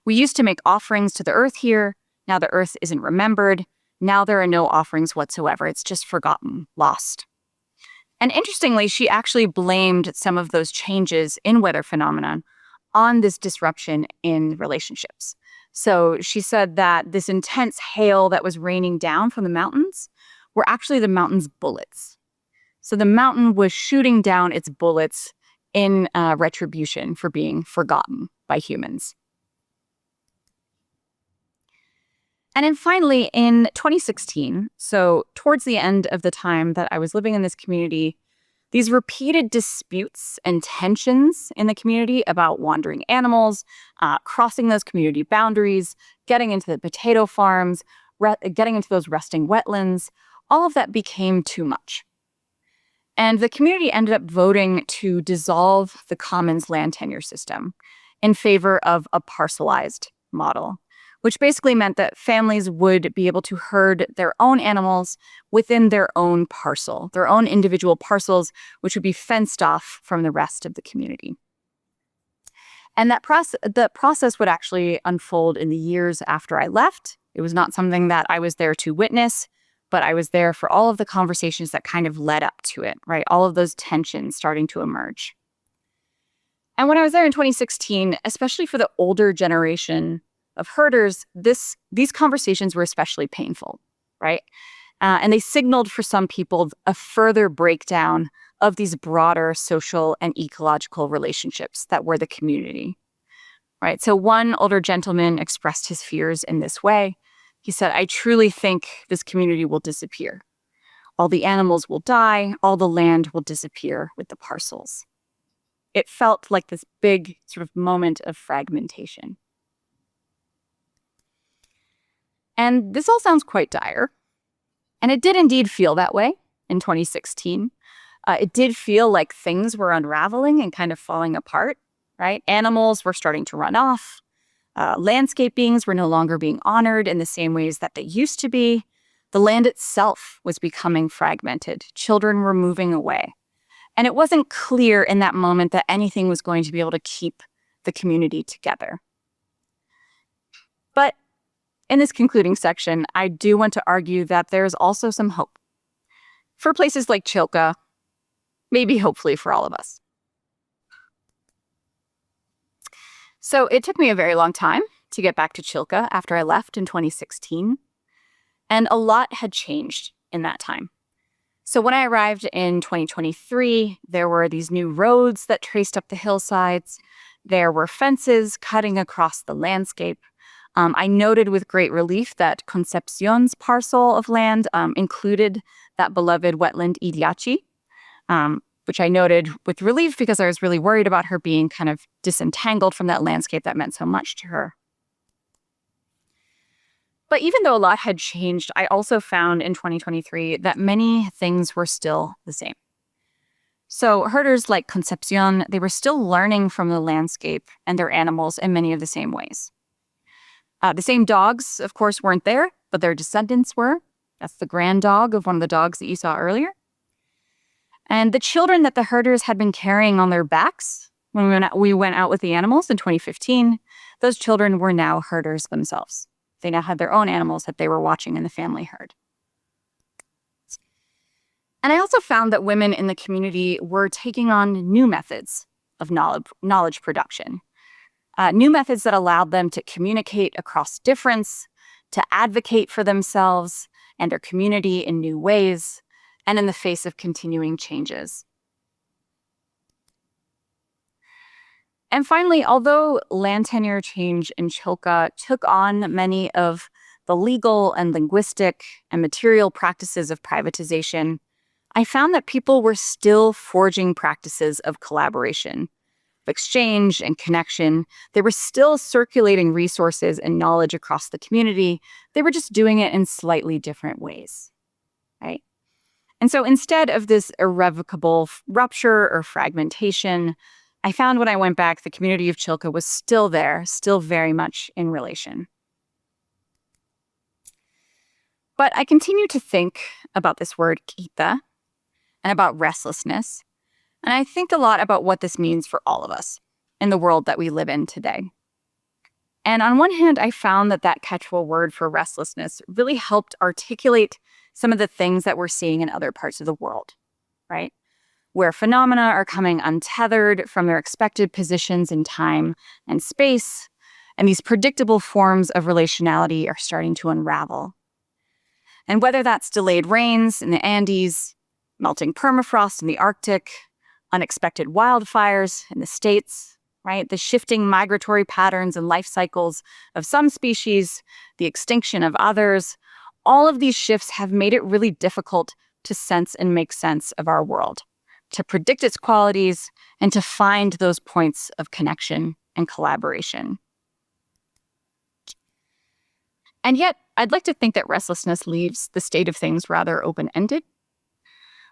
we used to make offerings to the earth here. Now the earth isn't remembered. Now there are no offerings whatsoever. It's just forgotten, lost. And interestingly, she actually blamed some of those changes in weather phenomenon on this disruption in relationships. So she said that this intense hail that was raining down from the mountains were actually the mountain's bullets. So the mountain was shooting down its bullets in retribution for being forgotten by humans. And then finally, in 2016, so towards the end of the time that I was living in this community, these repeated disputes and tensions in the community about wandering animals, crossing those community boundaries, getting into the potato farms, getting into those resting wetlands, all of that became too much. And the community ended up voting to dissolve the commons land tenure system in favor of a parcelized model, which basically meant that families would be able to herd their own animals within their own parcel, their own individual parcels, which would be fenced off from the rest of the community. And the process would actually unfold in the years after I left. It was not something that I was there to witness, but I was there for all of the conversations that kind of led up to it, right? All of those tensions starting to emerge. And when I was there in 2016, especially for the older generation of herders, these conversations were especially painful, right? And they signaled for some people a further breakdown of these broader social and ecological relationships that were the community, right? So one older gentleman expressed his fears in this way. He said, I truly think this community will disappear. All the animals will die, all the land will disappear with the parcels. It felt like this big sort of moment of fragmentation. And this all sounds quite dire. And it did indeed feel that way in 2016. It did feel like things were unraveling and kind of falling apart, right? Animals were starting to run off. Landscape beings were no longer being honored in the same ways that they used to be. The land itself was becoming fragmented. Children were moving away. And it wasn't clear in that moment that anything was going to be able to keep the community together. But in this concluding section, I do want to argue that there's also some hope. For places like Chilca, maybe hopefully for all of us. So it took me a very long time to get back to Chilca after I left in 2016. And a lot had changed in that time. So when I arrived in 2023, there were these new roads that traced up the hillsides. There were fences cutting across the landscape. I noted with great relief that Concepcion's parcel of land included that beloved wetland Iriachi, which I noted with relief because I was really worried about her being kind of disentangled from that landscape that meant so much to her. But even though a lot had changed, I also found in 2023 that many things were still the same. So herders like Concepcion, they were still learning from the landscape and their animals in many of the same ways. The same dogs, of course, weren't there, but their descendants were. That's the grand dog of one of the dogs that you saw earlier. And the children that the herders had been carrying on their backs when we went out with the animals in 2015, those children were now herders themselves. They now had their own animals that they were watching in the family herd. And I also found that women in the community were taking on new methods of knowledge production, new methods that allowed them to communicate across difference, to advocate for themselves and their community in new ways, and in the face of continuing changes. And finally, although land tenure change in Chilca took on many of the legal and linguistic and material practices of privatization, I found that people were still forging practices of collaboration, of exchange and connection. They were still circulating resources and knowledge across the community. They were just doing it in slightly different ways, right? And so instead of this irrevocable rupture or fragmentation, I found when I went back, the community of Chilca was still there, still very much in relation. But I continue to think about this word quita and about restlessness. And I think a lot about what this means for all of us in the world that we live in today. And on one hand, I found that Quechua word for restlessness really helped articulate some of the things that we're seeing in other parts of the world, right? Where phenomena are coming untethered from their expected positions in time and space, and these predictable forms of relationality are starting to unravel. And whether that's delayed rains in the Andes, melting permafrost in the Arctic, unexpected wildfires in the States, right? The shifting migratory patterns and life cycles of some species, the extinction of others, all of these shifts have made it really difficult to sense and make sense of our world, to predict its qualities, and to find those points of connection and collaboration. And yet, I'd like to think that restlessness leaves the state of things rather open-ended.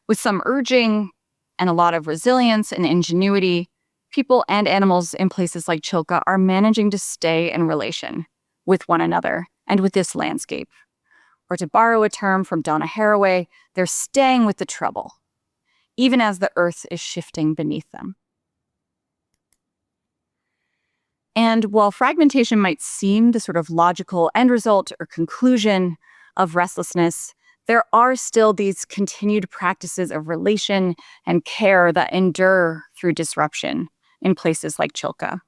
With some urging and a lot of resilience and ingenuity, people and animals in places like Chilca are managing to stay in relation with one another and with this landscape. Or to borrow a term from Donna Haraway, they're staying with the trouble, even as the earth is shifting beneath them. And while fragmentation might seem the sort of logical end result or conclusion of restlessness, there are still these continued practices of relation and care that endure through disruption in places like Chilca.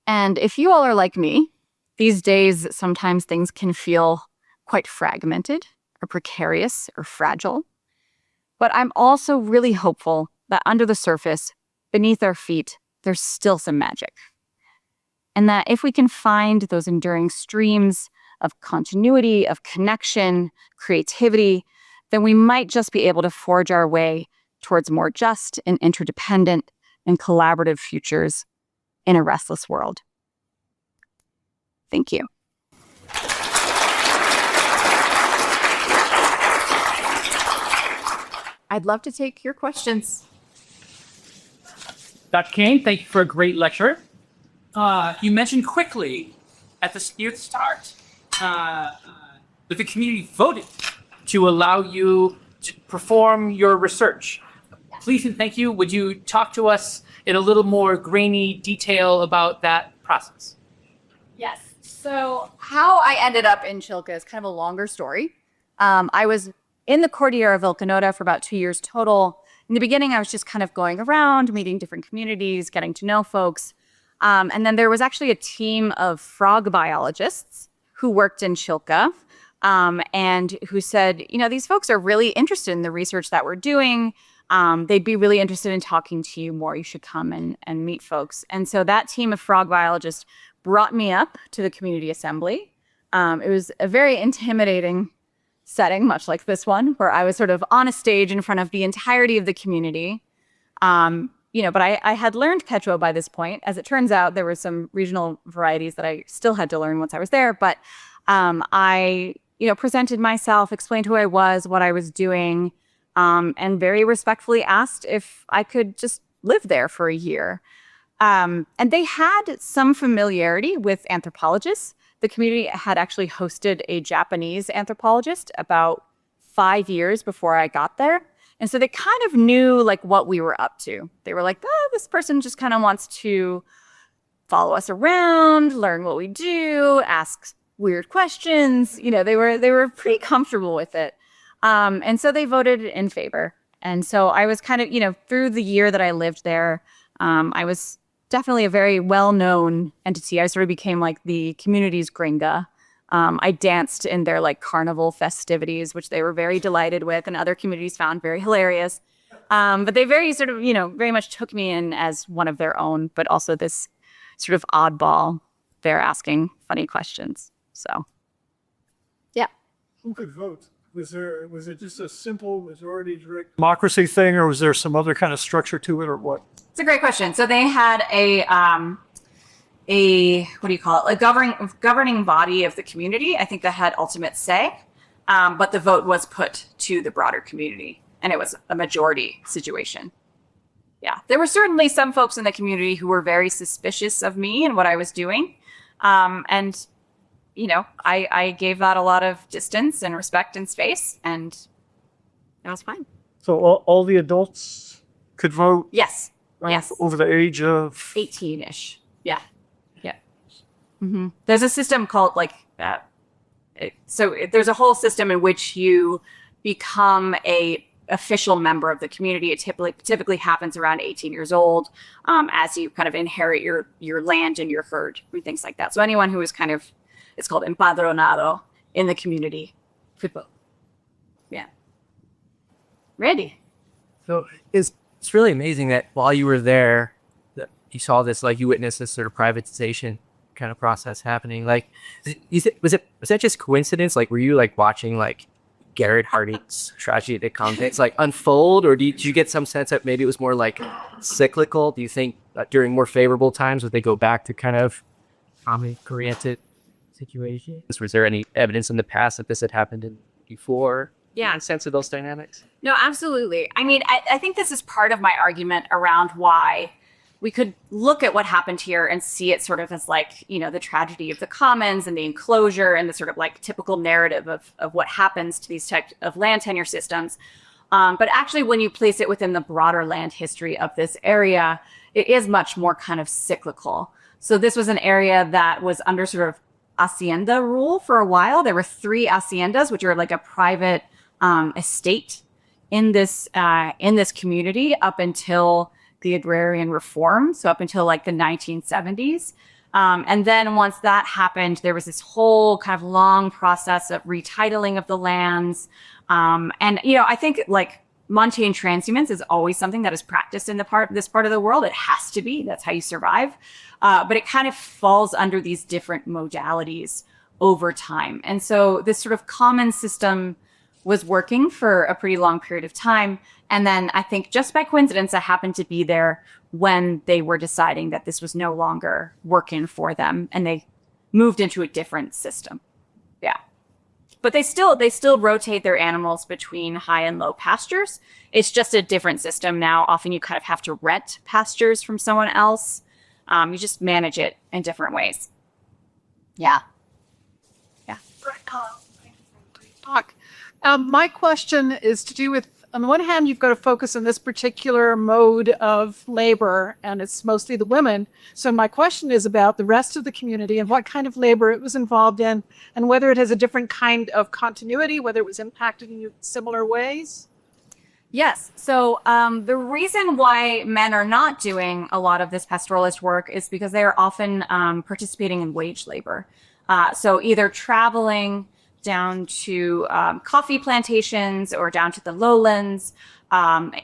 And if you all are like me, these days sometimes things can feel quite fragmented or precarious or fragile. But I'm also really hopeful that under the surface, beneath our feet, there's still some magic. And that if we can find those enduring streams of continuity, of connection, creativity, then we might just be able to forge our way towards more just and interdependent and collaborative futures in a restless world. Thank you. I'd love to take your questions. Dr. Caine, thank you for a great lecture. You mentioned quickly at the near the start that the community voted to allow you to perform your research. Please and thank you. Would you talk to us in a little more grainy detail about that process? Yes. So how I ended up in Chilca is kind of a longer story. I was in the Cordillera of Vilcanota for about 2 years total. In the beginning, I was just kind of going around, meeting different communities, getting to know folks. And then there was actually a team of frog biologists who worked in Chilca and who said, you know, these folks are really interested in the research that we're doing. They'd be really interested in talking to you more. You should come and meet folks. And so that team of frog biologists brought me up to the community assembly. It was a very intimidating setting, much like this one, where I was sort of on a stage in front of the entirety of the community. But I had learned Quechua by this point. As it turns out, there were some regional varieties that I still had to learn once I was there. But I presented myself, explained who I was, what I was doing, and very respectfully asked if I could just live there for a year. And they had some familiarity with anthropologists. The community had actually hosted a Japanese anthropologist about 5 years before I got there. And so they kind of knew like what we were up to. They were like, oh, this person just kind of wants to follow us around, learn what we do, ask weird questions. They were pretty comfortable with it. And so they voted in favor. And so I was kind of, through the year that I lived there, I was definitely a very well-known entity. I sort of became like the community's gringa. I danced in their like carnival festivities, which they were very delighted with, and other communities found very hilarious. But they very sort of, very much took me in as one of their own, but also this sort of oddball. They're asking funny questions. So, yeah. Who could vote? Was it just a simple majority direct democracy thing, or was there some other kind of structure to it, or what? It's a great question. So they had a what do you call it? A governing body of the community. I think that had ultimate say, but the vote was put to the broader community, and it was a majority situation. Yeah, there were certainly some folks in the community who were very suspicious of me and what I was doing, and I gave that a lot of distance and respect and space, and that was fine. So all the adults could vote? Yes. Yes. Over the age of 18-ish. Yeah. Yeah. Mm-hmm. There's a system called like that. So there's a whole system in which you become a official member of the community. It typically happens around 18 years old, as you kind of inherit your land and your herd and things like that. So anyone who is kind of, it's called empadronado in the community. Yeah. Ready. So it's really amazing that while you were there, that you saw this, like you witnessed this sort of privatization kind of process happening. Like, was that just coincidence? Like, were you like watching like Garrett Harding's tragedy at the convicts like unfold, or did you get some sense that maybe it was more like cyclical? Do you think that during more favorable times would they go back to kind of comic-oriented situations? Was there any evidence in the past that this had happened before? Yeah. Sense of those dynamics? No, absolutely. I mean, I think this is part of my argument around why we could look at what happened here and see it sort of as like, the tragedy of the commons and the enclosure and the sort of like typical narrative of what happens to these types of land tenure systems. But actually, when you place it within the broader land history of this area, it is much more kind of cyclical. So this was an area that was under sort of hacienda rule for a while. There were 3 haciendas, which are like a private estate in this community up until the agrarian reform. So up until like the 1970s. And then once that happened, there was this whole kind of long process of retitling of the lands. And, I think like montane transhumance is always something that is practiced in this part of the world. It has to be. That's how you survive. But it kind of falls under these different modalities over time. And so this sort of common system was working for a pretty long period of time. And then I think just by coincidence, I happened to be there when they were deciding that this was no longer working for them, and they moved into a different system. Yeah. But they still rotate their animals between high and low pastures. It's just a different system now. Often you kind of have to rent pastures from someone else. You just manage it in different ways. Yeah. Yeah. Talk. My question is to do with, on the one hand, you've got to focus on this particular mode of labor, and it's mostly the women. So my question is about the rest of the community and what kind of labor it was involved in, and whether it has a different kind of continuity, whether it was impacted in similar ways. Yes. So the reason why men are not doing a lot of this pastoralist work is because they are often participating in wage labor. So either traveling down to coffee plantations or down to the lowlands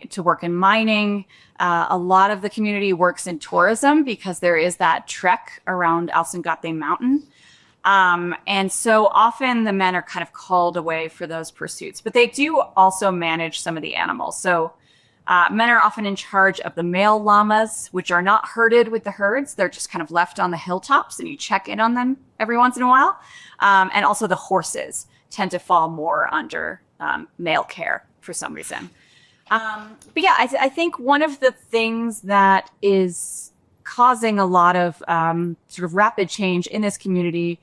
to work in mining. A lot of the community works in tourism because there is that trek around Allison Mountain. And so often the men are kind of called away for those pursuits, but they do also manage some of the animals. So men are often in charge of the male llamas, which are not herded with the herds. They're just kind of left on the hilltops, and you check in on them every once in a while. And also the horses tend to fall more under male care for some reason. But yeah, I think one of the things that is causing a lot of sort of rapid change in this community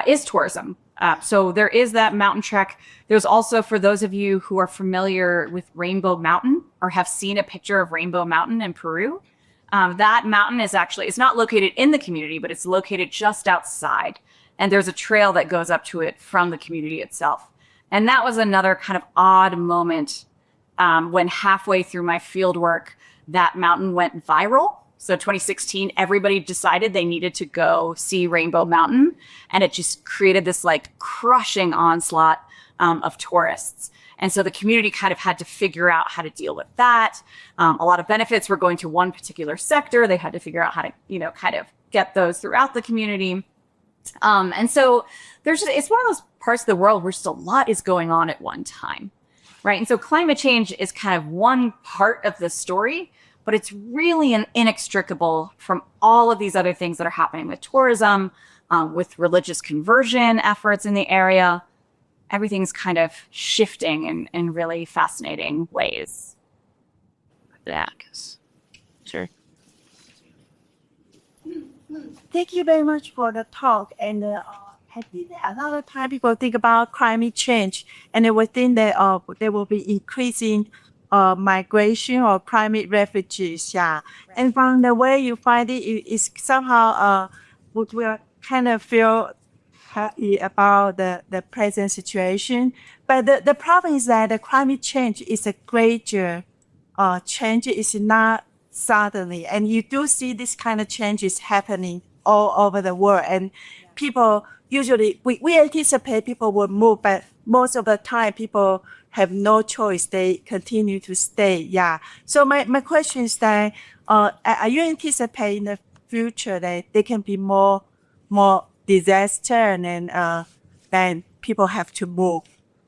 is tourism. So there is that mountain trek. There's also, for those of you who are familiar with Rainbow Mountain or have seen a picture of Rainbow Mountain in Peru, that mountain is actually, it's not located in the community, but it's located just outside. And there's a trail that goes up to it from the community itself. And that was another kind of odd moment when halfway through my field work, that mountain went viral. So 2016, everybody decided they needed to go see Rainbow Mountain. And it just created this like crushing onslaught of tourists. And so the community kind of had to figure out how to deal with that. A lot of benefits were going to one particular sector. They had to figure out how to, kind of get those throughout the community. And so it's one of those parts of the world where just a lot is going on at one time, right? And so climate change is kind of one part of the story, but it's really inextricable from all of these other things that are happening with tourism, with religious conversion efforts in the area. Everything's kind of shifting in really fascinating ways. Yeah, sure. Thank you very much for the talk. And I think that a lot of time people think about climate change, and they will think that there will be increasing migration or climate refugees. Yeah, and from the way you find it, it's somehow we will kind of feel happy about the present situation. But the problem is that the climate change is a gradual change. It's not suddenly, and you do see this kind of changes happening all over the world. And people usually, we anticipate people will move, but most of the time people have no choice. They continue to stay. Yeah. So my question is that, are you anticipating in the future that there can be more disaster and then people have to move?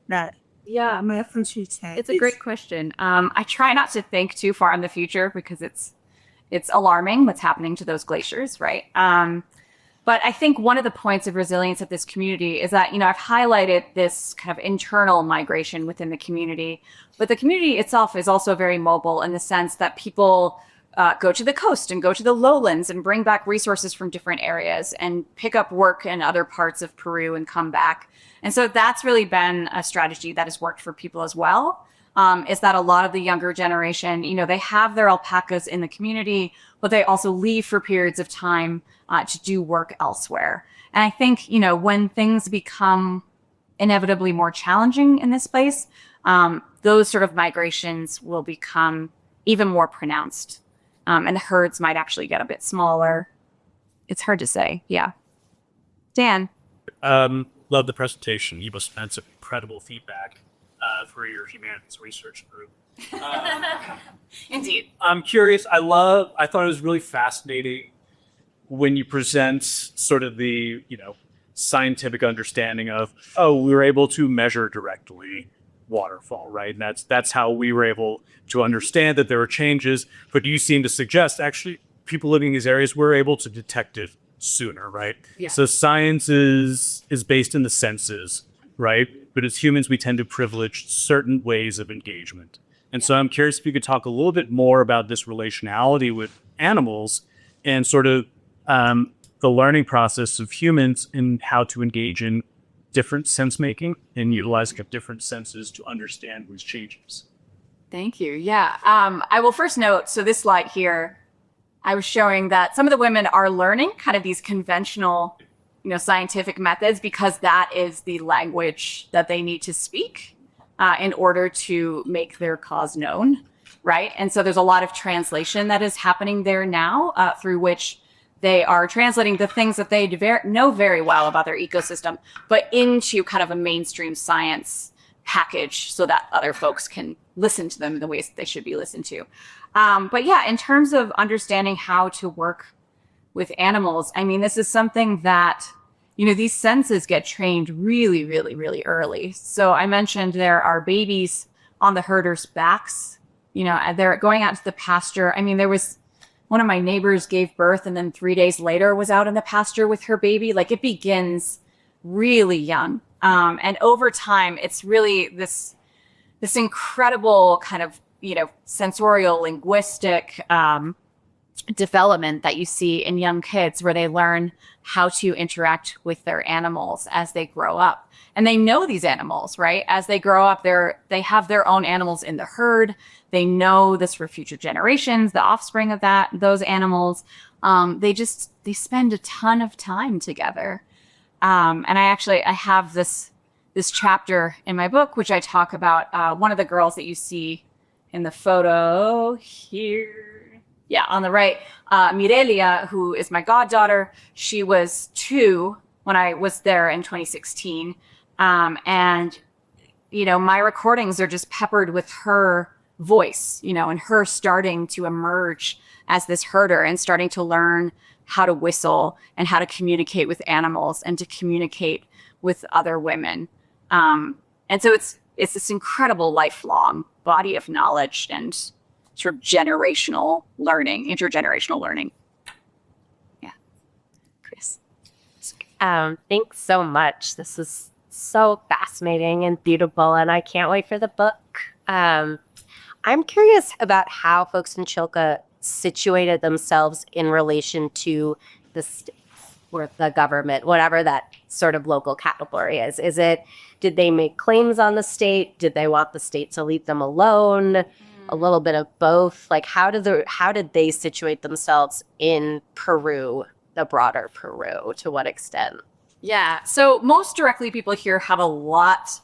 Right. Yeah, My future is that. it's a great question. I try not to think too far in the future because it's alarming what's happening to those glaciers, right? But I think one of the points of resilience of this community is that, I've highlighted this kind of internal migration within the community, but the community itself is also very mobile in the sense that people go to the coast and go to the lowlands and bring back resources from different areas and pick up work in other parts of Peru and come back. And so that's really been a strategy that has worked for people as well. Is that a lot of the younger generation, they have their alpacas in the community, but they also leave for periods of time to do work elsewhere. And I think, when things become inevitably more challenging in this place, those sort of migrations will become even more pronounced. And the herds might actually get a bit smaller. It's hard to say. Yeah. Dan. Love the presentation. You must have had some incredible feedback for your humanities research group. Indeed. I'm curious. I thought it was really fascinating when you present sort of the, scientific understanding of, we were able to measure directly waterfall, right? And that's how we were able to understand that there were changes. But you seem to suggest actually people living in these areas were able to detect it sooner, right? Yeah. So science is based in the senses, right? But as humans, we tend to privilege certain ways of engagement. And so I'm curious if you could talk a little bit more about this relationality with animals and sort of the learning process of humans and how to engage in different sense making and utilizing of different senses to understand these changes. Thank you. Yeah. I will first note, so this slide here, I was showing that some of the women are learning kind of these conventional, scientific methods because that is the language that they need to speak in order to make their cause known, right? And so there's a lot of translation that is happening there now through which they are translating the things that they know very well about their ecosystem, but into kind of a mainstream science package so that other folks can listen to them in the ways that they should be listened to. But yeah, in terms of understanding how to work with animals, I mean, this is something that, these senses get trained really, really, really early. So I mentioned there are babies on the herders' backs, they're going out to the pasture. I mean, there was one of my neighbors gave birth and then 3 days later was out in the pasture with her baby. Like it begins really young. And over time, it's really this incredible kind of, sensorial, linguistic development that you see in young kids where they learn how to interact with their animals as they grow up. And they know these animals, right? As they grow up, they have their own animals in the herd. They know this for future generations, the offspring of those animals. They spend a ton of time together. And I have this chapter in my book, which I talk about one of the girls that you see in the photo here. Yeah, on the right, Mirelia, who is my goddaughter. She was 2 when I was there in 2016. And, my recordings are just peppered with her voice, and her starting to emerge as this herder and starting to learn how to whistle and how to communicate with animals and to communicate with other women. And so it's this incredible lifelong body of knowledge and sort of intergenerational learning. Yeah. Chris. Thanks so much. This was so fascinating and beautiful, and I can't wait for the book. I'm curious about how folks in Chilca situated themselves in relation to the state or the government, whatever that sort of local category is. Did they make claims on the state? Did they want the state to leave them alone? A little bit of both. Like, how did they situate themselves in Peru, the broader Peru? To what extent? Yeah. So most directly, people here have a lot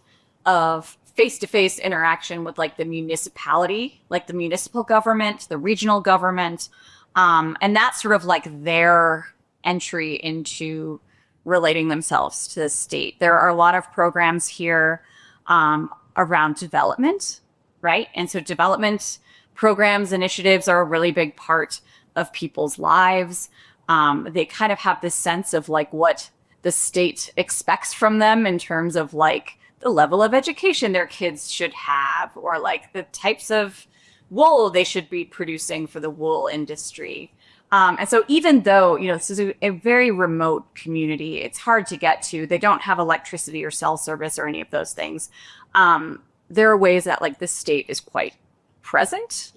of face-to-face interaction with like the municipality, like the municipal government, the regional government. And that's sort of like their entry into relating themselves to the state. There are a lot of programs here around development, right? And so development programs, initiatives are a really big part of people's lives. They kind of have this sense of like what the state expects from them in terms of like the level of education their kids should have, or like the types of wool they should be producing for the wool industry. And so even though, this is a very remote community, it's hard to get to. They don't have electricity or cell service or any of those things. There are ways that like the state is quite present.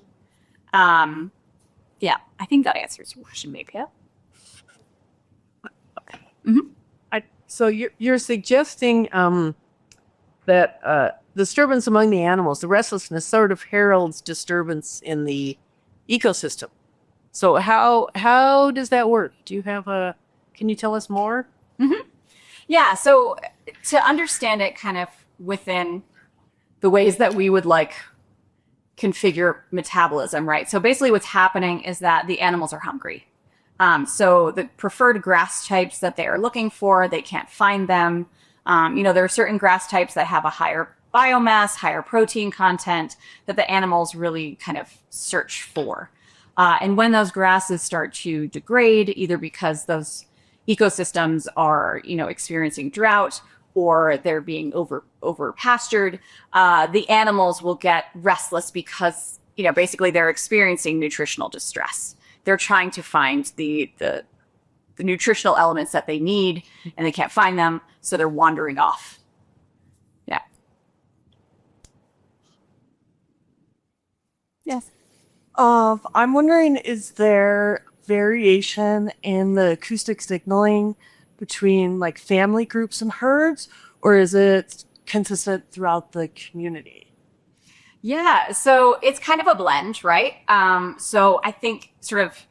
Yeah, I think that answers your question, maybe. Yeah. Mm-hmm. So you're suggesting that disturbance among the animals, the restlessness, sort of heralds disturbance in the ecosystem. So how does that work? Do you have can you tell us more? Mm-hmm. Yeah. So to understand it kind of within the ways that we would like configure metabolism, right? So basically what's happening is that the animals are hungry. So the preferred grass types that they are looking for, they can't find them. There are certain grass types that have a higher biomass, higher protein content that the animals really kind of search for. And when those grasses start to degrade, either because those ecosystems are, experiencing drought or they're being over pastured, the animals will get restless because, basically they're experiencing nutritional distress. They're trying to find the nutritional elements that they need, and they can't find them, so they're wandering off. Yeah. Yes. I'm wondering, is there variation in the acoustic signaling between like family groups and herds, or is it consistent throughout the community? Yeah, so it's kind of a blend, right? So I think sort of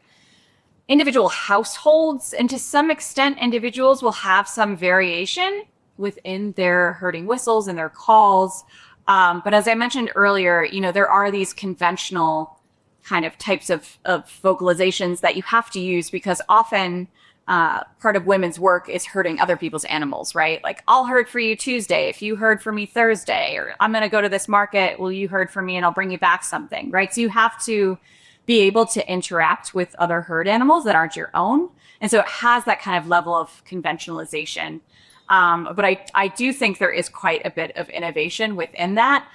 individual households and to some extent individuals will have some variation within their herding whistles and their calls. But as I mentioned earlier, there are these conventional kind of types of vocalizations that you have to use because often part of women's work is herding other people's animals, right? Like, I'll herd for you Tuesday if you herd for me Thursday, or I'm going to go to this market. Will you herd for me and I'll bring you back something, right? So you have to be able to interact with other herd animals that aren't your own. And so it has that kind of level of conventionalization. But I do think there is quite a bit of innovation within that.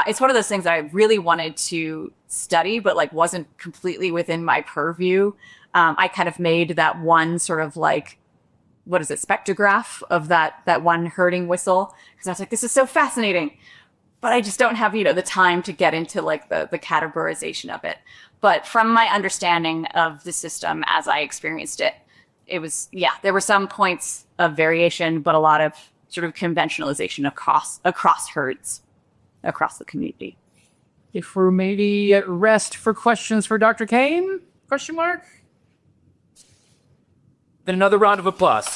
It's one of those things that I really wanted to study, but like wasn't completely within my purview. I kind of made that one sort of like, what is it, spectrograph of that one herding whistle. Because I was like, this is so fascinating. But I just don't have, the time to get into like the categorization of it. But from my understanding of the system as I experienced it, there were some points of variation, but a lot of sort of conventionalization across herds, across the community. If we're maybe at rest for questions for Dr. Caine? Question mark? Then another round of applause.